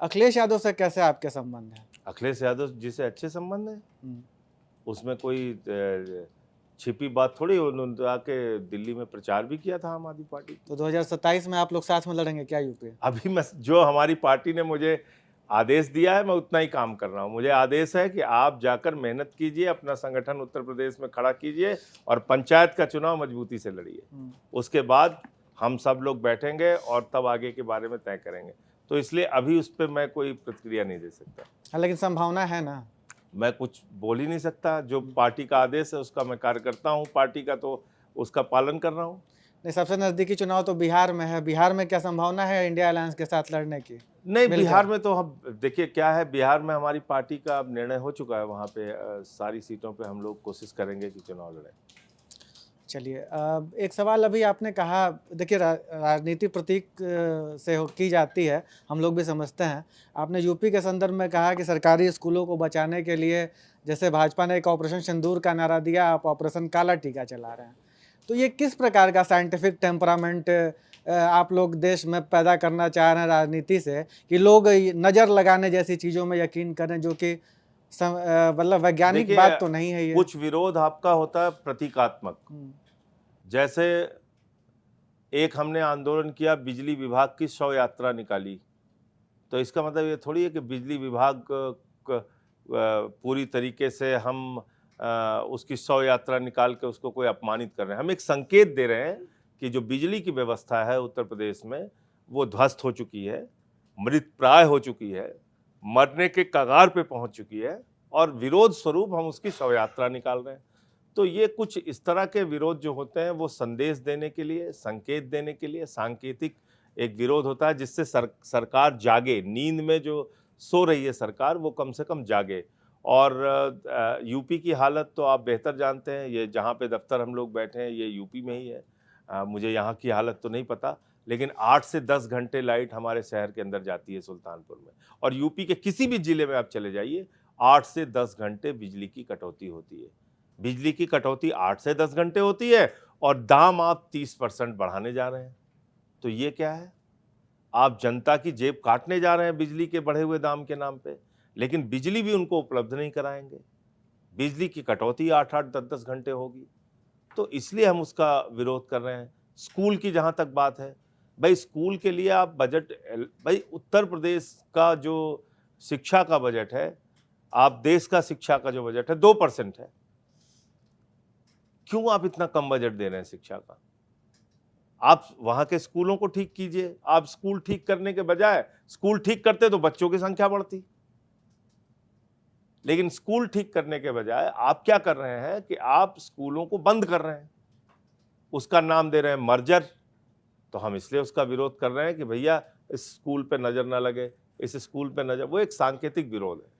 अखिलेश यादव से कैसे आपके संबंध हैं? अखिलेश यादव जी से अच्छे संबंध हैं, हम्म, उसमें कोई छिपी बात थोड़ी। उन्होंने तो आके दिल्ली में प्रचार भी किया था आम आदमी पार्टी की। तो 2027 में आप लोग साथ में लड़ेंगे क्या यूपी? अभी मैं जो हमारी पार्टी ने मुझे आदेश दिया है मैं उतना ही काम कर रहा हूँ। मुझे आदेश है कि आप जाकर मेहनत कीजिए, अपना संगठन उत्तर प्रदेश में खड़ा कीजिए और पंचायत का चुनाव मजबूती से लड़िए। उसके बाद हम सब लोग बैठेंगे और तब आगे के बारे में तय करेंगे। तो इसलिए अभी उस पर मैं कोई प्रतिक्रिया नहीं दे सकता। हाँ, लेकिन संभावना है ना? मैं कुछ बोल ही नहीं सकता। जो पार्टी का आदेश है उसका मैं कार्य करता हूँ, पार्टी का तो उसका पालन कर रहा हूँ। नहीं, सबसे नजदीकी चुनाव तो बिहार में है। बिहार में क्या संभावना है इंडिया अलायंस के साथ लड़ने की? नहीं, मिलकर? बिहार में तो हम देखिए क्या है, बिहार में हमारी पार्टी का अब निर्णय हो चुका है। वहाँ पे सारी सीटों पे हम लोग कोशिश करेंगे कि चुनाव लड़ें। चलिए, एक सवाल अभी आपने कहा, देखिए राजनीति प्रतीक से की जाती है, हम लोग भी समझते हैं। आपने यूपी के संदर्भ में कहा कि सरकारी स्कूलों को बचाने के लिए जैसे भाजपा ने एक ऑपरेशन सिंदूर का नारा दिया, आप ऑपरेशन काला टीका चला रहे हैं। तो ये किस प्रकार का साइंटिफिक टेम्परामेंट आप लोग देश में पैदा करना चाह रहे हैं राजनीति से, कि लोग नज़र लगाने जैसी चीज़ों में यकीन करें, जो कि मतलब वैज्ञानिक देखिए, बात तो नहीं है ये। कुछ विरोध आपका होता है प्रतीकात्मक। जैसे एक हमने आंदोलन किया, बिजली विभाग की 100 यात्रा निकाली, तो इसका मतलब ये थोड़ी है कि बिजली विभाग पूरी तरीके से हम उसकी 100 यात्रा निकाल के उसको कोई अपमानित कर रहे हैं। हम एक संकेत दे रहे हैं कि जो बिजली की व्यवस्था है उत्तर प्रदेश में वो ध्वस्त हो चुकी है, मृत प्राय हो चुकी है, मरने के कगार पे पहुंच चुकी है, और विरोध स्वरूप हम उसकी 100 यात्रा निकाल रहे हैं। तो ये कुछ इस तरह के विरोध जो होते हैं वो संदेश देने के लिए, संकेत देने के लिए, सांकेतिक एक विरोध होता है जिससे सरकार जागे। नींद में जो सो रही है सरकार वो कम से कम जागे। और यूपी की हालत तो आप बेहतर जानते हैं। ये जहाँ पे दफ्तर हम लोग बैठे हैं ये यूपी में ही है। मुझे यहाँ की हालत तो नहीं पता, लेकिन 8 से 10 घंटे लाइट हमारे शहर के अंदर जाती है सुल्तानपुर में। और यूपी के किसी भी जिले में आप चले जाइए, 8 से 10 घंटे बिजली की कटौती होती है। बिजली की कटौती 8 से 10 घंटे होती है और दाम आप 30% बढ़ाने जा रहे हैं। तो ये क्या है? आप जनता की जेब काटने जा रहे हैं बिजली के बढ़े हुए दाम के नाम पे, लेकिन बिजली भी उनको उपलब्ध नहीं कराएंगे। बिजली की कटौती 8-8, 10-10 घंटे होगी, तो इसलिए हम उसका विरोध कर रहे हैं। स्कूल की जहाँ तक बात है, भाई स्कूल के लिए आप बजट, भाई उत्तर प्रदेश का जो शिक्षा का बजट है, आप देश का शिक्षा का जो बजट है 2% है। क्यों आप इतना कम बजट दे रहे हैं शिक्षा का? आप वहां के स्कूलों को ठीक कीजिए। आप स्कूल ठीक करने के बजाय, स्कूल ठीक करते तो बच्चों की संख्या बढ़ती, लेकिन स्कूल ठीक करने के बजाय आप क्या कर रहे हैं कि आप स्कूलों को बंद कर रहे हैं, उसका नाम दे रहे हैं मर्जर। तो हम इसलिए उसका विरोध कर रहे हैं कि भैया इस स्कूल पे नजर ना लगे, इस स्कूल पे नजर, वो एक सांकेतिक विरोध है।